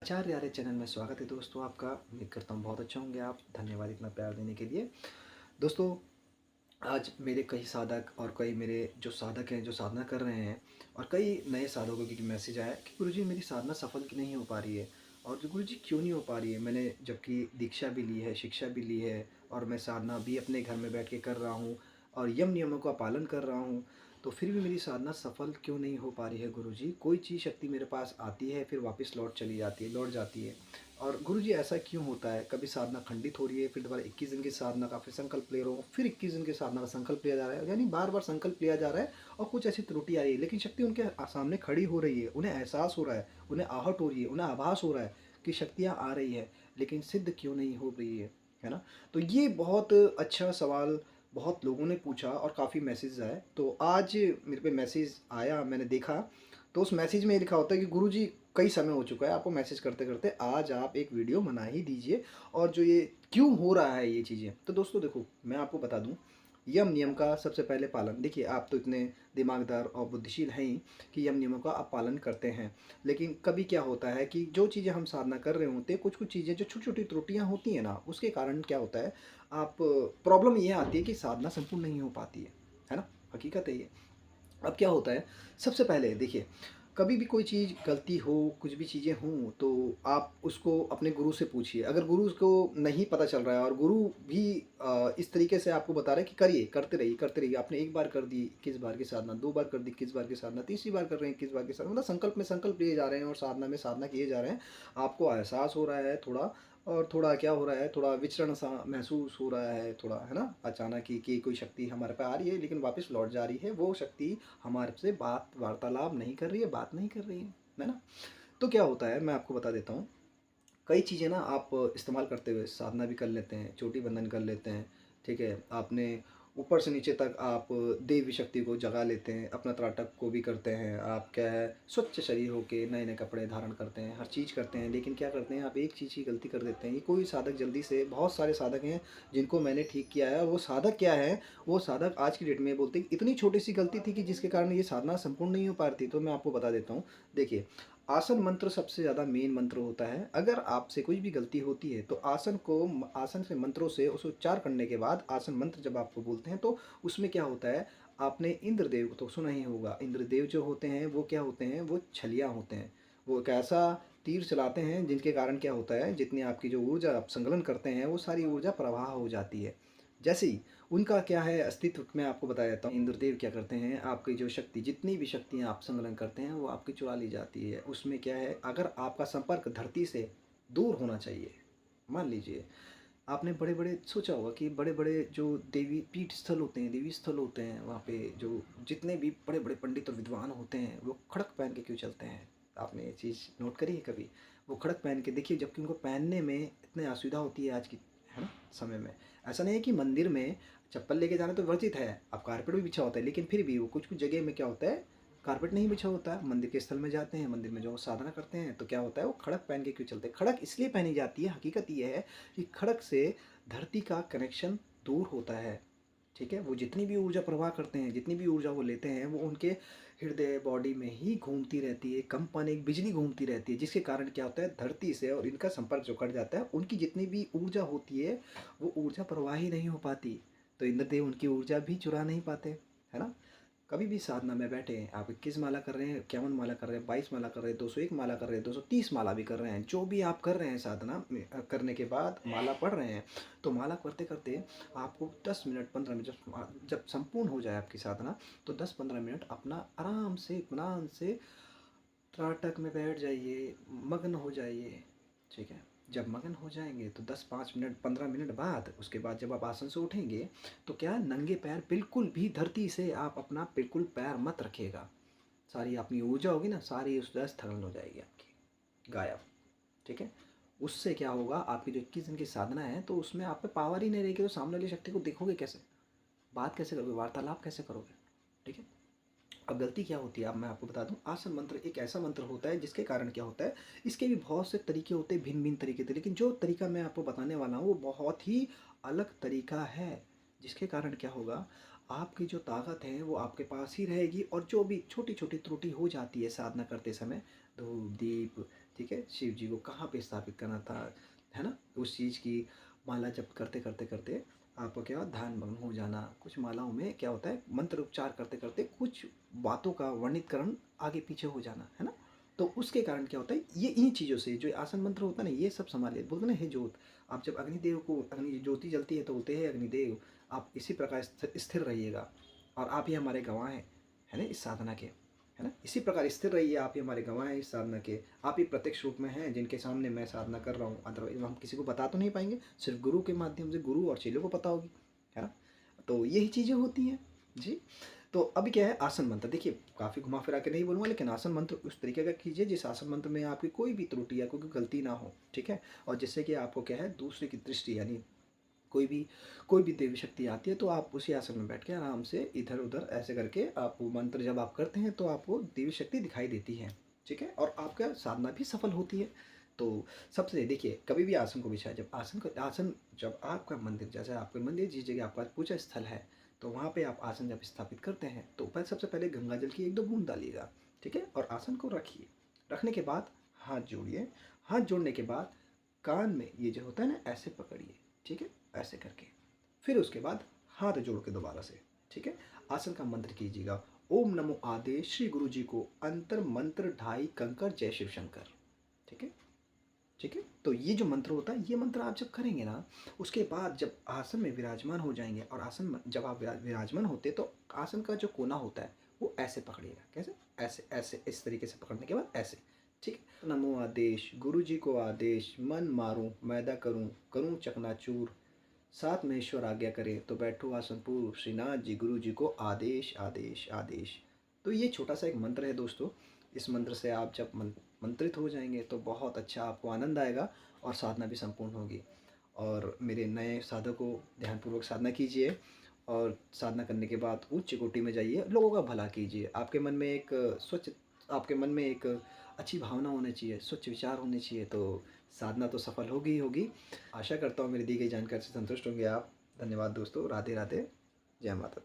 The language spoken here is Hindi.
आचार्य आर्य चैनल में स्वागत है दोस्तों आपका। उम्मीद करता हूँ बहुत अच्छा होंगे आप। धन्यवाद इतना प्यार देने के लिए। दोस्तों, आज मेरे कई साधक और कई मेरे जो साधक हैं जो साधना कर रहे हैं और कई नए साधकों की मैसेज आया कि गुरुजी मेरी साधना सफल क्यों नहीं हो पा रही है। और जो गुरुजी क्यों नहीं हो पा रही है, मैंने जबकि दीक्षा भी ली है, शिक्षा भी ली है और मैं साधना भी अपने घर में बैठ के कर रहा हूँ और यम नियमों का पालन कर रहा हूँ, तो फिर भी मेरी साधना सफल क्यों नहीं हो पा रही है गुरुजी। कोई चीज़ शक्ति मेरे पास आती है फिर वापस लौट चली जाती है, लौट जाती है। और गुरुजी ऐसा क्यों होता है? कभी साधना खंडित हो रही है, फिर दोबारा 21 दिन की साधना का फिर संकल्प ले रहा हूँ, फिर 21 दिन की साधना का संकल्प लिया जा रहा है, यानी बार बार संकल्प लिया जा रहा है और कुछ ऐसी त्रुटि आ रही है, लेकिन शक्ति उनके सामने खड़ी हो रही है। उन्हें एहसास हो रहा है, उन्हें आहट हो रही है, उन्हें आभास हो रहा है कि शक्तियाँ आ रही है, लेकिन सिद्ध क्यों नहीं हो रही है ना? तो ये बहुत अच्छा सवाल बहुत लोगों ने पूछा और काफ़ी मैसेज आए। तो आज मेरे पे मैसेज आया, मैंने देखा, तो उस मैसेज में ये लिखा होता है कि गुरुजी कई समय हो चुका है आपको मैसेज करते करते, आज आप एक वीडियो बना ही दीजिए। और जो ये क्यों हो रहा है ये चीज़ें, तो दोस्तों देखो मैं आपको बता दूं, यम नियम का सबसे पहले पालन। देखिए, आप तो इतने दिमागदार और बुद्धिशील हैं ही कि यम नियमों का आप पालन करते हैं। लेकिन कभी क्या होता है कि जो चीज़ें हम साधना कर रहे होते हैं, कुछ कुछ चीज़ें जो छोटी छोटी त्रुटियां होती हैं ना, उसके कारण क्या होता है, आप प्रॉब्लम ये आती है कि साधना संपूर्ण नहीं हो पाती है ना? हकीकत है ये। अब क्या होता है, सबसे पहले देखिए, कभी भी कोई चीज़ गलती हो, कुछ भी चीज़ें हों, तो आप उसको अपने गुरु से पूछिए। अगर गुरु को नहीं पता चल रहा है और गुरु भी इस तरीके से आपको बता रहा है कि करिए, करते रहिए, आपने एक बार कर दी 21 बार की साधना, 2 बार कर दी 21 बार की साधना, तीसरी बार कर रहे हैं 21 बार की साधना, मतलब संकल्प में संकल्प लिए जा रहे हैं और साधना में साधना किए जा रहे हैं। आपको एहसास हो रहा है थोड़ा, और थोड़ा क्या हो रहा है, थोड़ा विचरण सा महसूस हो रहा है थोड़ा, है ना? अचानक ही कि कोई शक्ति हमारे पे आ रही है लेकिन वापस लौट जा रही है। वो शक्ति हमारे से बात वार्तालाप नहीं कर रही है, बात नहीं कर रही है ना? तो क्या होता है, मैं आपको बता देता हूँ। कई चीज़ें ना आप इस्तेमाल करते हुए साधना भी कर लेते हैं, चोटी बंधन कर लेते हैं, ठीक है? आपने ऊपर से नीचे तक आप देवी शक्ति को जगा लेते हैं, अपना त्राटक को भी करते हैं, आप क्या है स्वच्छ शरीर होके नए नए कपड़े धारण करते हैं, हर चीज़ करते हैं, लेकिन क्या करते हैं आप, एक चीज़ की गलती कर देते हैं। ये कोई साधक जल्दी से, बहुत सारे साधक हैं जिनको मैंने ठीक किया है, और वो साधक क्या है, वो साधक आज की डेट में बोलते हैं इतनी छोटी सी गलती थी कि जिसके कारण ये साधना संपूर्ण नहीं हो पा रही थी। तो मैं आपको बता देता हूँ। देखिए, आसन मंत्र सबसे ज़्यादा मेन मंत्र होता है। अगर आपसे कुछ भी गलती होती है तो आसन को, आसन से मंत्रों से उस उच्चार करने के बाद आसन मंत्र जब आपको बोलते हैं, तो उसमें क्या होता है, आपने इंद्रदेव को तो सुना ही होगा। इंद्रदेव जो होते हैं वो क्या होते हैं, वो छलिया होते हैं। वो एक ऐसा तीर चलाते हैं जिनके कारण क्या होता है, जितनी आपकी जो ऊर्जा आप संकलन करते हैं वो सारी ऊर्जा प्रवाह हो जाती है। जैसे ही उनका क्या है अस्तित्व, मैं आपको बता देता हूँ। इंद्रदेव क्या करते हैं, आपकी जो शक्ति, जितनी भी शक्तियाँ आप संकलन करते हैं वो आपकी चुरा ली जाती है। उसमें क्या है, अगर आपका संपर्क धरती से दूर होना चाहिए, मान लीजिए आपने बड़े बड़े सोचा होगा कि बड़े बड़े जो देवी पीठ स्थल होते हैं, देवी स्थल होते हैं, वहाँ पे जो जितने भी बड़े बड़े पंडित और विद्वान होते हैं वो खड़क पहन के क्यों चलते हैं? आपने ये चीज़ नोट करी है कभी? वो खड़क पहन के, देखिए, जबकि उनको पहनने में इतनी असुविधा होती है आज की, है ना, समय में। ऐसा नहीं है कि मंदिर में चप्पल लेके जाना तो वर्जित है, अब कारपेट भी बिछा होता है, लेकिन फिर भी वो कुछ कुछ जगह में क्या होता है, कारपेट नहीं बिछा होता है। मंदिर के स्थल में जाते हैं, मंदिर में जो साधना करते हैं, तो क्या होता है, वो खड़क पहन के क्यों चलते हैं? खड़क इसलिए पहनी जाती है, हकीकत ये है कि खड़क से धरती का कनेक्शन दूर होता है, ठीक है? वो जितनी भी ऊर्जा प्रवाह करते हैं, जितनी भी ऊर्जा वो लेते हैं, वो उनके हृदय बॉडी में ही घूमती रहती है, कंपन एक बिजली घूमती रहती है, जिसके कारण क्या होता है, धरती से और इनका संपर्क जो कट जाता है, उनकी जितनी भी ऊर्जा होती है वो ऊर्जा प्रवाह ही नहीं हो पाती। तो इंद्रदेव उनकी ऊर्जा भी चुरा नहीं पाते, है ना? कभी भी साधना में बैठे, आप 21 माला कर रहे हैं, 51 माला कर रहे हैं, 22 माला कर रहे हैं, 201 माला कर रहे हैं, 230 माला भी कर रहे हैं, जो भी आप कर रहे हैं साधना करने के बाद माला पढ़ रहे हैं, तो माला करते करते आपको 10 मिनट 15 मिनट, जब संपूर्ण हो जाए आपकी साधना, तो 10-15 मिनट अपना आराम से इत्मीनान से त्राटक में बैठ जाइए, मग्न हो जाइए, ठीक है? जब मग्न हो जाएंगे तो 10-5 मिनट 15 मिनट बाद, उसके बाद जब आप आसन से उठेंगे, तो क्या नंगे पैर बिल्कुल भी धरती से आप अपना बिल्कुल पैर मत रखिएगा। सारी अपनी ऊर्जा होगी ना, सारी उस स्थगन हो जाएगी आपकी, गायब, ठीक है? उससे क्या होगा, आपकी जो 21 दिन की साधना है, तो उसमें आप पे पावर ही नहीं रहेगी, तो सामने वाली शक्ति को देखोगे कैसे, बात कैसे करोगे, वार्तालाप कैसे करोगे, ठीक है? अब गलती क्या होती है, अब मैं आपको बता दूं, आसन मंत्र एक ऐसा मंत्र होता है जिसके कारण क्या होता है, इसके भी बहुत से तरीके होते हैं, भिन्न भिन्न तरीके थे, लेकिन जो तरीका मैं आपको बताने वाला हूँ वो बहुत ही अलग तरीका है। जिसके कारण क्या होगा, आपकी जो ताकत है वो आपके पास ही रहेगी, और जो भी छोटी छोटी त्रुटि हो जाती है साधना करते समय, धूप दीप, ठीक है? शिव जी को कहाँ पे स्थापित करना था, है ना? उस चीज़ की माला जप करते आपको क्या ध्यान मग्न हो जाना। कुछ मालाओं में क्या होता है, मंत्र उच्चार करते-करते कुछ बातों का वर्णितकरण आगे पीछे हो जाना, है ना? तो उसके कारण क्या होता है, ये इन्हीं चीज़ों से जो आसन मंत्र होता है ना, ये सब सँभालिए। बोलते हैं ना, हे जोत, आप जब अग्निदेव को अग्नि ज्योति जलती है तो बोलते हैं, हे अग्निदेव, आप इसी प्रकार स्थिर रहिएगा और आप ही हमारे गवाह हैं, है ना, इस साधना के, है ना? इसी प्रकार स्थिर रहिए, आप ही हमारे गवाह हैं इस साधना के। आप ही प्रत्यक्ष रूप में हैं जिनके सामने मैं साधना कर रहा हूँ। अदरवाइज़ हम किसी को बता तो नहीं पाएँगे, सिर्फ़ गुरु के माध्यम से गुरु और चेलों को पता होगी, है ना? तो यही चीज़ें होती हैं। जी। तो अभी क्या है, आसन मंत्र देखिए, काफ़ी घुमा फिरा के नहीं बोलूँगा, लेकिन आसन मंत्र उस तरीके का कीजिए जिस आसन मंत्र में आपकी कोई भी त्रुटि या कोई गलती ना हो, ठीक है? और जिससे कि आपको क्या है, दूसरे की दृष्टि यानी कोई भी देवी शक्ति आती है तो आप उसी आसन में बैठ के आराम से इधर-उधर ऐसे करके आप वो मंत्र जब आप करते हैं तो आपको देवी शक्ति दिखाई देती है, ठीक है? और आपका साधना भी सफल होती है। तो सबसे देखिए, कभी भी आसन को बिछाएँ, जब जब आपका मंदिर, जैसे आपका मंदिर जिस जगह आपका पूजा स्थल है, तो वहाँ पे आप आसन जब स्थापित करते हैं तो सबसे पहले गंगा जल की 1-2 बूंद डालिएगा, ठीक है? और आसन को रखिए। रखने के बाद हाथ जोड़िए। हाथ जोड़ने के बाद कान में ये जो होता है ना, ऐसे पकड़िए, ठीक है? ऐसे करके। फिर उसके बाद हाथ जोड़ के दोबारा से, ठीक है? आसन का मंत्र कीजिएगा, ओम नमो आदेश श्री गुरु जी को अंतर मंत्र ढाई कंकर जय शिव शंकर, ठीक है? ठीक है? तो ये जो मंत्र होता है, ये मंत्र आप जब करेंगे ना, उसके बाद जब आसन में विराजमान हो जाएँगे और आसन में जब आप विराजमान होते हैं तो आसन का जो कोना होता है, वो ऐसे पकड़िएगा। कैसे? ऐसे, ऐसे इस तरीके से पकड़ने के बाद ऐसे, ठीक है? नमो आदेश, गुरु जी को आदेश, मन मारूँ, मैदा करूँ, करूँ चकनाचूर, सात महेश्वर आज्ञा करे तो बैठो आसन पूर्व, श्रीनाथ जी गुरु जी को आदेश आदेश आदेश। तो ये छोटा सा एक मंत्र है दोस्तों। इस मंत्र से आप जब मंत्रित हो जाएंगे तो बहुत अच्छा आपको आनंद आएगा और साधना भी संपूर्ण होगी। और मेरे नए साधकों, ध्यानपूर्वक साधना कीजिए और साधना करने के बाद उच्च कोटि में जाइए, लोगों का भला कीजिए। आपके मन में एक अच्छी भावना होनी चाहिए, स्वच्छ विचार होने चाहिए, तो साधना तो सफल होगी ही होगी। आशा करता हूँ मेरी दी गई जानकारी से संतुष्ट होंगे आप। धन्यवाद दोस्तों। राधे राधे। जय माता दी।